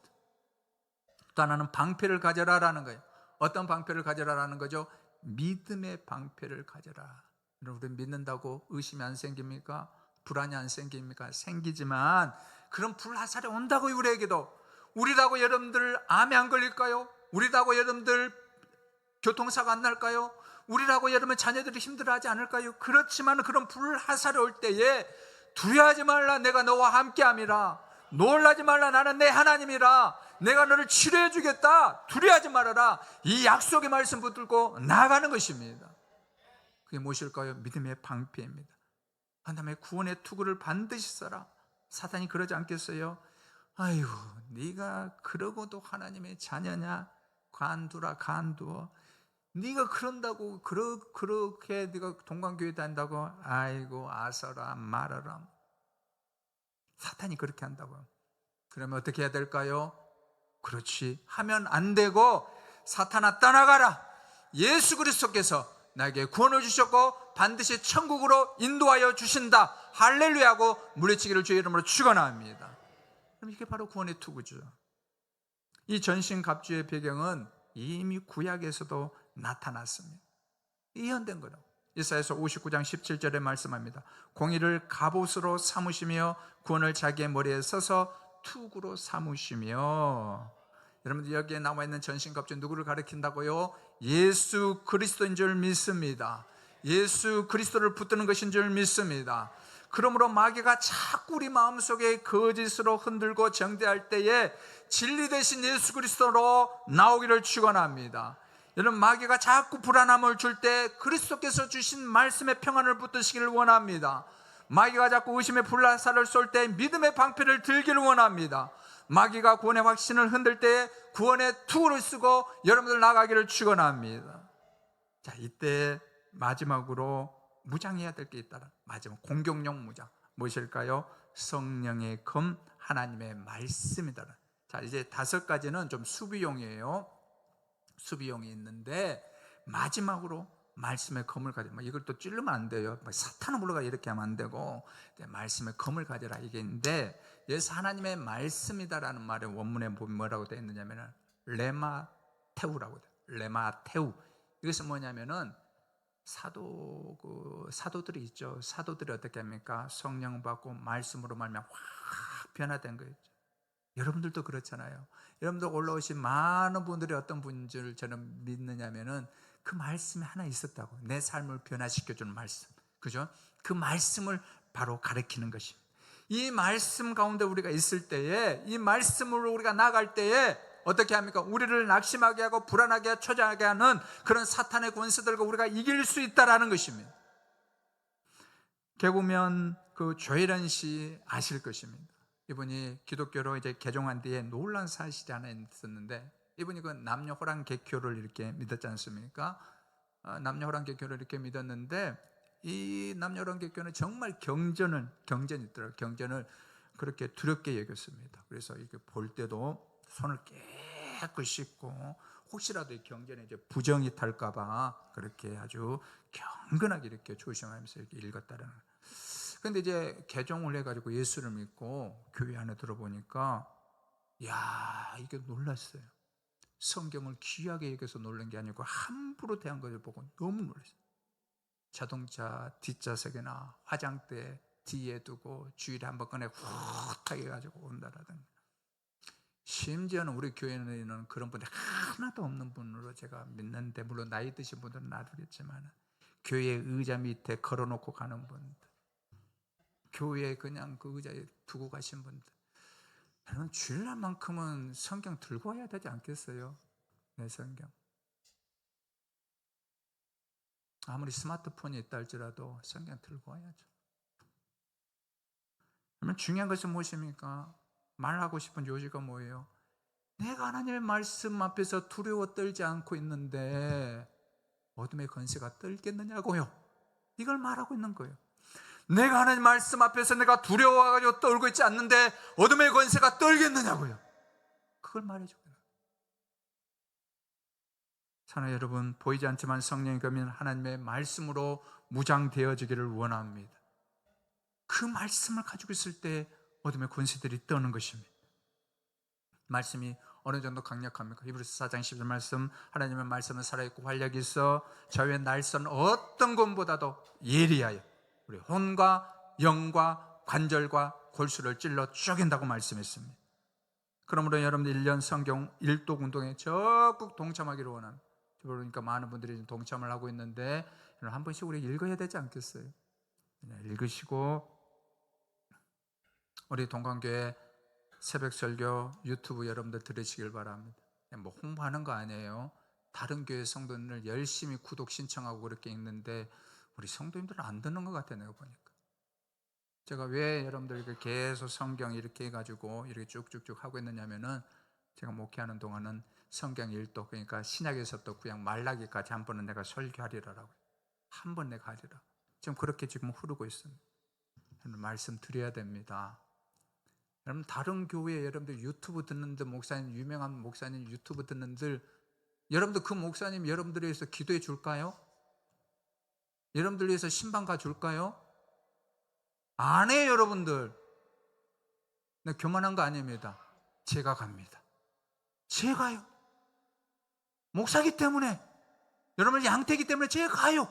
또 하나는 방패를 가져라라는 거예요. 어떤 방패를 가져라라는 거죠? 믿음의 방패를 가져라. 우리 믿는다고 의심이 안 생깁니까? 불안이 안 생깁니까? 생기지만 그런 불화살이 온다고요. 우리라고 여러분들 암에 안 걸릴까요? 우리라고 여러분들 교통사고 안 날까요? 우리라고 여러분 자녀들이 힘들어하지 않을까요? 그렇지만 그런 불화살이 올 때에 두려워하지 말라. 내가 너와 함께함이라. 놀라지 말라. 나는 내 하나님이라. 내가 너를 치료해 주겠다. 두려워하지 말아라. 이 약속의 말씀 붙들고 나아가는 것입니다. 그게 무엇일까요? 믿음의 방패입니다. 하나님의 구원의 투구를 반드시 써라. 사탄이 그러지 않겠어요? 아이고, 네가 그러고도 하나님의 자녀냐? 간두어. 네가 그런다고 그렇게 네가 동방교회 다닌다고, 아이고 아서라 말아라. 사탄이 그렇게 한다고요. 그러면 어떻게 해야 될까요? 그렇지, 하면 안 되고 사탄아 떠나가라. 예수 그리스도께서 나에게 구원을 주셨고 반드시 천국으로 인도하여 주신다. 할렐루야하고 물리치기를 주의 이름으로 축원합니다. 그럼 이게 바로 구원의 투구죠. 이 전신갑주의 배경은 이미 구약에서도 나타났습니다. 예언된 거라고. 이사야서 59장 17절에 말씀합니다. 공의를 갑옷으로 삼으시며 구원을 자기의 머리에 써서 투구로 삼으시며. 여러분들 여기에 나와 있는 전신갑주 누구를 가리킨다고요? 예수 그리스도인 줄 믿습니다. 예수 그리스도를 붙드는 것인 줄 믿습니다. 그러므로 마귀가 자꾸 우리 마음속에 거짓으로 흔들고 정죄할 때에 진리 대신 예수 그리스도로 나오기를 축원합니다. 여러분 마귀가 자꾸 불안함을 줄 때 그리스도께서 주신 말씀의 평안을 붙드시기를 원합니다. 마귀가 자꾸 의심의 불화살을 쏠 때 믿음의 방패를 들기를 원합니다. 마귀가 구원의 확신을 흔들 때 구원의 투구를 쓰고 여러분들 나가기를 축원합니다. 자, 이때 마지막으로 무장해야 될 게 있다. 마지막 공격용 무장 무엇일까요? 성령의 검, 하나님의 말씀이다. 자, 이제 5가지는 좀 수비용이에요. 수비용이 있는데 마지막으로 말씀의 검을 가져라. 이걸 또 찌르면 안 돼요. 사탄은 물러가 이렇게 하면 안 되고 말씀의 검을 가져라 이게 있는데, 여기서 하나님의 말씀이다라는 말의 원문에 보면 뭐라고 되어 있느냐면 레마테우라고 돼요. 레마테우. 이것은 뭐냐면은 사도들이 있죠. 사도들이 어떻게 합니까? 성령 받고 말씀으로 말미암아 확 변화된 거죠. 여러분들도 그렇잖아요. 여러분들 올라오신 많은 분들이 어떤 분들 저는 믿느냐면은 그 말씀이 하나 있었다고. 내 삶을 변화시켜주는 말씀. 그죠? 그 말씀을 바로 가르치는 것입니다. 이 말씀 가운데 우리가 있을 때에, 이 말씀으로 우리가 나갈 때에 어떻게 합니까? 우리를 낙심하게 하고 불안하게 하고 초조하게 하는 그런 사탄의 권세들과 우리가 이길 수 있다라는 것입니다. 개구면 그 조혜련 씨 아실 것입니다. 이분이 기독교로 이제 개종한 뒤에 놀란 사실이 하나 있었는데, 이분이 그 남녀 호랑 개교를 이렇게 믿었지 않습니까? 남녀 호랑 개교를 이렇게 믿었는데, 이 남녀 호랑 개교는 정말 경전이 있더라고요. 경전을 그렇게 두렵게 여겼습니다. 그래서 이렇게 볼 때도 손을 깨끗이 씻고, 혹시라도 이 경전에 이제 부정이 탈까봐 그렇게 아주 경건하게 이렇게 조심하면서 이렇게 읽었다는 거예요. 근데 이제 개종을 해가지고 예수를 믿고 교회 안에 들어보니까, 야, 이게 놀랐어요. 성경을 귀하게 여겨서 놀란 게 아니고 함부로 대한 것을 보고 너무 놀랐어요. 자동차 뒷좌석이나 화장대 뒤에 두고 주일에 한번 꺼내 훅하게 가지고 온다라든가. 심지어는 우리 교회에는 그런 분이 하나도 없는 분으로 제가 믿는데, 물론 나이 드신 분들은 놔두겠지만 교회 의자 밑에 걸어놓고 가는 분들, 교회에 그냥 그 의자에 두고 가신 분들, 여러분 주일날만큼은 성경 들고 와야 되지 않겠어요? 내 성경. 아무리 스마트폰이 있다 할지라도 성경 들고 와야죠. 그러면 중요한 것은 무엇입니까? 말하고 싶은 요지가 뭐예요? 내가 하나님의 말씀 앞에서 두려워 떨지 않고 있는데 어둠의 권세가 떨겠느냐고요. 이걸 말하고 있는 거예요. 내가 하나님 말씀 앞에서 내가 두려워가지고 떨고 있지 않는데 어둠의 권세가 떨겠느냐고요. 그걸 말해주고 있는 거예요. 사랑하는 여러분, 보이지 않지만 성령이 그러면 하나님의 말씀으로 무장되어지기를 원합니다. 그 말씀을 가지고 있을 때 어둠의 권세들이 떠는 것입니다. 말씀이 어느 정도 강력합니까? 히브리서 4장 11절 말씀, 하나님의 말씀은 살아있고 활력이 있어 좌우의 날선 어떤 것보다도 예리하여 우리 혼과 영과 관절과 골수를 찔러 쪼갠다고 말씀했습니다. 그러므로 여러분들 1년 성경 일독 운동에 적극 동참하기를 원합니다. 그러니까 많은 분들이 동참을 하고 있는데 한 번씩 우리 읽어야 되지 않겠어요? 읽으시고 우리 동관교회 새벽 설교 유튜브 여러분들 들으시길 바랍니다. 뭐 홍보하는 거 아니에요. 다른 교회 성도님들 열심히 구독 신청하고 그렇게 있는데 우리 성도님들은 안 듣는 것 같아요. 내가 보니까. 제가 왜 여러분들 계속 성경 이렇게 해가지고 이렇게 쭉쭉쭉 하고 있느냐면은, 제가 목회하는 동안은 성경 일독, 그러니까 신약에서부터 구약 말라기까지 한 번은 내가 설교하리라고, 한 번 내가 하리라. 지금 그렇게 지금 흐르고 있습니다. 말씀 드려야 됩니다. 여러분 다른 교회 여러분들 유튜브 듣는들, 목사님 유명한 목사님 유튜브 듣는들, 여러분들 그 목사님 여러분들을 위해서 기도해 줄까요? 여러분들 위해서 신방 가 줄까요? 안 해요. 여러분들 교만한 거 아닙니다. 제가 갑니다. 제가요. 목사기 때문에, 여러분 양태기 때문에 제가 가요.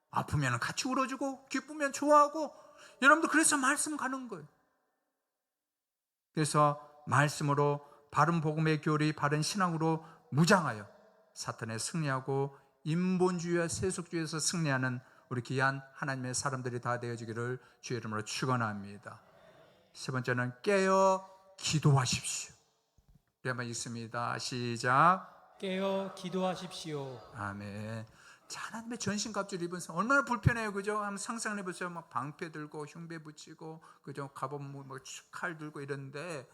아프면 같이 울어주고 기쁘면 좋아하고, 여러분들 그래서 말씀 가는 거예요. 그래서 말씀으로 바른 복음의 교리, 바른 신앙으로 무장하여 사탄에 승리하고 인본주의와 세속주의에서 승리하는 우리 귀한 하나님의 사람들이 다 되어지기를 주의 이름으로 축원합니다. 세 번째는 깨어 기도하십시오. 우리 한번 읽습니다. 시작. 깨어 기도하십시오. 아멘. 자, 하나님의 전신갑주를 입은 사람 얼마나 불편해요, 그죠? 한번 상상해 보세요. 막 방패 들고 흉배 붙이고, 그죠? 갑옷 칼 들고 이런데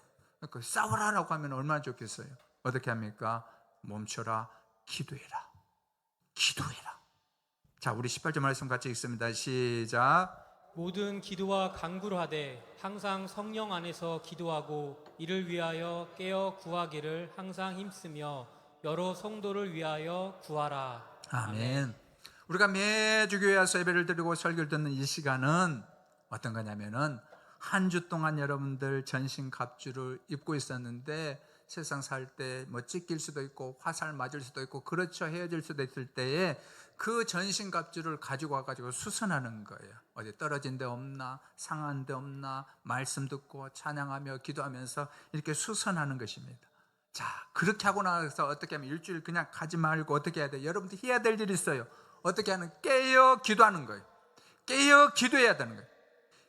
그 싸우라라고 하면 얼마나 좋겠어요. 어떻게 합니까? 멈춰라, 기도해라, 기도해라. 자, 우리 18절 말씀 같이 읽습니다. 시작. 모든 기도와 간구를 하되 항상 성령 안에서 기도하고 이를 위하여 깨어 구하기를 항상 힘쓰며 여러 성도를 위하여 구하라. 아멘. 우리가 매주 교회 와서 예배를 드리고 설교를 듣는 이 시간은 어떤 거냐면은, 한 주 동안 여러분들 전신 갑주를 입고 있었는데 세상 살 때 뭐 찢길 수도 있고 화살 맞을 수도 있고, 그렇죠, 헤어질 수도 있을 때에 그 전신갑주를 가지고 와가지고 수선하는 거예요. 어디 떨어진 데 없나, 상한 데 없나, 말씀 듣고 찬양하며 기도하면서 이렇게 수선하는 것입니다. 자, 그렇게 하고 나서 어떻게 하면 일주일 그냥 가지 말고 어떻게 해야 돼요? 여러분들 해야 될 일이 있어요. 어떻게 하는? 깨어 기도하는 거예요. 깨어 기도해야 되는 거예요.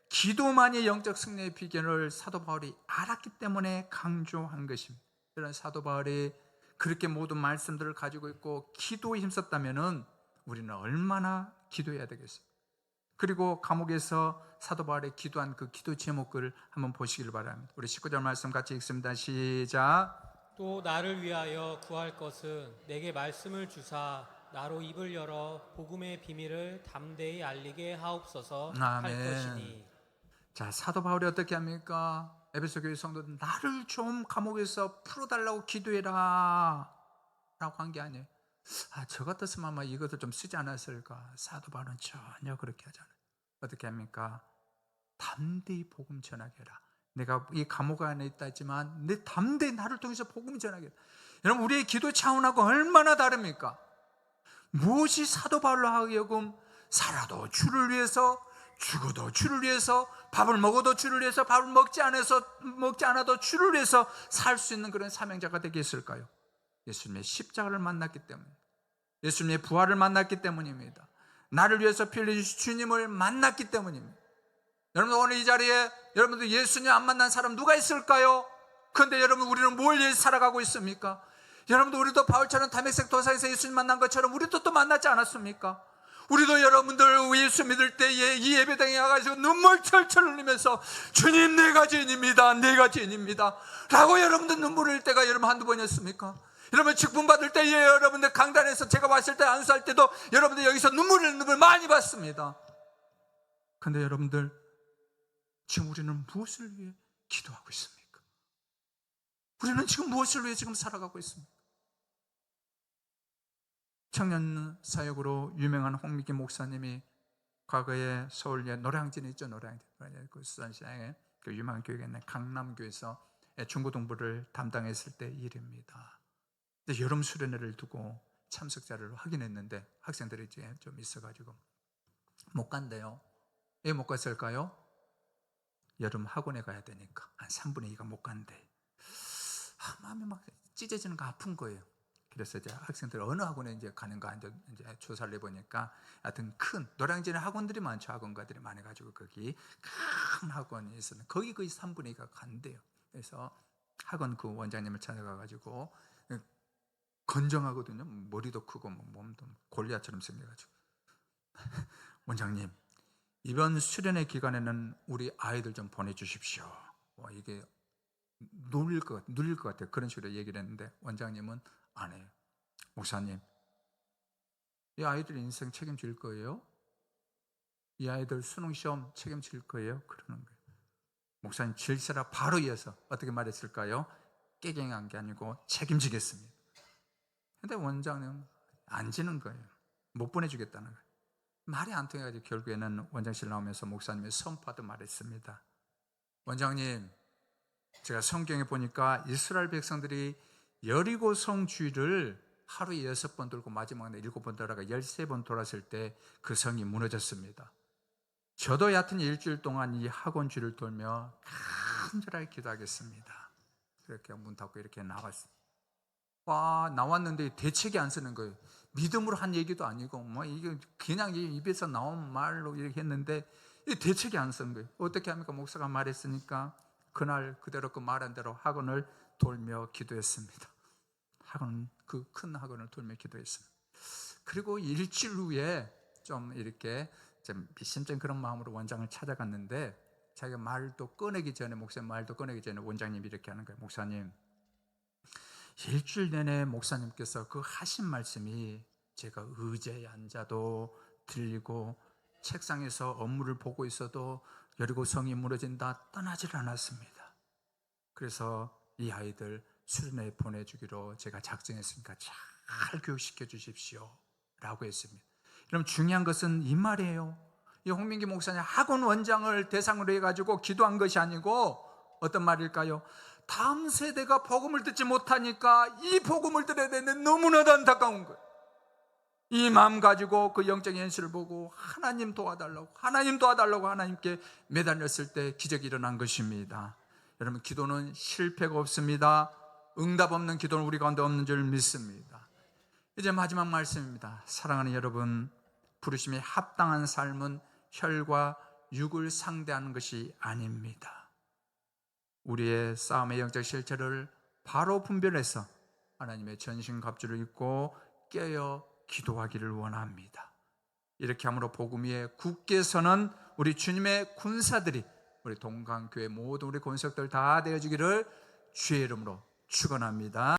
기도만이 영적 승리의 비결을 사도 바울이 알았기 때문에 강조한 것입니다. 이런 사도 바울이 그렇게 모든 말씀들을 가지고 있고 기도에 힘썼다면은 우리는 얼마나 기도해야 되겠어요. 그리고 감옥에서 사도 바울이 기도한 그 기도 제목을 한번 보시길 바랍니다. 우리 19절 말씀 같이 읽습니다. 시작. 또 나를 위하여 구할 것은 내게 말씀을 주사 나로 입을 열어 복음의 비밀을 담대히 알리게 하옵소서 할 아멘. 것이니. 자, 사도 바울이 어떻게 합니까? 에베소 교회 성도들 나를 좀 감옥에서 풀어달라고 기도해라 라고 한 게 아니에요. 저 같았으면 아마 이것도 좀 쓰지 않았을까. 사도 바울은 전혀 그렇게 하지 않아요. 어떻게 합니까? 담대히 복음 전하게 해라. 내가 이 감옥 안에 있다지만 내 담대히 나를 통해서 복음 전하게 해라. 여러분, 우리의 기도 차원하고 얼마나 다릅니까? 무엇이 사도 바울로 하여금 살아도 주를 위해서, 죽어도 주를 위해서, 밥을 먹어도 주를 위해서, 밥을 먹지 않아도 주를 위해서 살 수 있는 그런 사명자가 되게 했을까요? 예수님의 십자가를 만났기 때문에, 예수님의 부활을 만났기 때문입니다. 나를 위해서 피 흘리신 주님을 만났기 때문입니다. 여러분, 오늘 이 자리에 여러분들 예수님 안 만난 사람 누가 있을까요? 그런데 여러분, 우리는 뭘 위해 살아가고 있습니까? 여러분들, 우리도 바울처럼 다메섹 도상에서 예수님 만난 것처럼 우리도 또 만나지 않았습니까? 우리도 여러분들 예수 믿을 때에 이 예배당에 와가지고 눈물 철철 흘리면서 주님, 내가 죄인입니다, 내가 죄인입니다 라고 여러분들 눈물 흘릴 때가 여러분 한두 번이었습니까? 여러분, 직분 받을 때에 여러분들 강단에서 제가 왔을 때 안수할 때도 여러분들 여기서 눈물 흘리는 걸 많이 봤습니다. 그런데 여러분들, 지금 우리는 무엇을 위해 기도하고 있습니까? 우리는 지금 무엇을 위해 지금 살아가고 있습니까? 청년 사역으로 유명한 홍미기 목사님이 과거에 서울에 노량진에 있죠. 노량진 그 수산시장에 그 유명한 교회가 있는 강남교에서 중고등부를 담당했을 때 일입니다. 근데 여름 수련회를 두고 참석자를 확인했는데 학생들이 이제 좀 있어가지고 못 간대요. 왜 못 갔을까요? 여름 학원에 가야 되니까 한 3분의 2가 못 간대. 마음이 막 찢어지는 거, 아픈 거예요. 그래서 이제 학생들 어느 학원에 이제 가는가 이제 조사를 해보니까 하여튼 큰 노량진에 학원들이 많죠. 학원가들이 많아가지고 거기 큰 학원이 있었는데 거기 거의 3분의 2가 간대요. 그래서 학원 그 원장님을 찾아가가지고 건정하거든요. 머리도 크고 몸도 골리앗처럼 생겨가지고 원장님, 이번 수련회 기간에는 우리 아이들 좀 보내주십시오. 이게 눌릴 것 같아요. 그런 식으로 얘기를 했는데 원장님은 안 해요. 목사님, 이 아이들 인생 책임질 거예요? 이 아이들 수능 시험 책임질 거예요? 그러는 거예요. 목사님, 질서라 바로 이어서 어떻게 말했을까요? 깨갱한 게 아니고 책임지겠습니다. 근데 원장님 안 지는 거예요. 못 보내주겠다는 거예요. 말이 안 통해가지고 결국에는 원장실 나오면서 목사님이 선포하듯 말했습니다. 원장님, 제가 성경에 보니까 이스라엘 백성들이 여리고성 주위를 하루에 6번 돌고 마지막에 7번 돌아가 13번 돌았을 때 그 성이 무너졌습니다. 저도 얕은 일주일 동안 이 학원 주를 돌며 간절하게 기도하겠습니다. 그렇게 문 닫고 이렇게 나왔습니다. 나왔는데 대책이 안 쓰는 거예요. 믿음으로 한 얘기도 아니고 이게 그냥 입에서 나온 말로 이렇게 했는데 대책이 안 쓴 거예요. 어떻게 합니까? 목사가 말했으니까 그날 그대로 그 말한 대로 학원을 돌며 기도했습니다. 그 큰 학원을 돌며 기도했습니다. 그리고 일주일 후에 좀 이렇게 좀 미심쩍은 그런 마음으로 원장을 찾아갔는데 자기가 말도 꺼내기 전에 목사님 말도 꺼내기 전에 원장님이 이렇게 하는 거예요. 목사님, 일주일 내내 목사님께서 그 하신 말씀이 제가 의자에 앉아도 들리고 책상에서 업무를 보고 있어도 여리고성이 무너진다 떠나질 않았습니다. 그래서 이 아이들 수련회에 보내주기로 제가 작정했으니까 잘 교육시켜 주십시오 라고 했습니다. 그럼 중요한 것은 이 말이에요. 이 홍민기 목사님 학원 원장을 대상으로 해가지고 기도한 것이 아니고 어떤 말일까요? 다음 세대가 복음을 듣지 못하니까 이 복음을 들어야 되는데 너무나도 안타까운 거예요. 이 마음 가지고 그 영적인 현실을 보고 하나님 도와달라고 하나님께 매달렸을 때 기적이 일어난 것입니다. 여러분, 기도는 실패가 없습니다. 응답 없는 기도는 우리 가운데 없는 줄 믿습니다. 이제 마지막 말씀입니다. 사랑하는 여러분, 부르심에 합당한 삶은 혈과 육을 상대하는 것이 아닙니다. 우리의 싸움의 영적 실체를 바로 분별해서 하나님의 전신갑주를 입고 깨어 기도하기를 원합니다. 이렇게 함으로 복음 위에 굳게 서는 우리 주님의 군사들이, 우리 동강교회 모든 우리 권속들 다 되어주기를 주의 이름으로 축원합니다.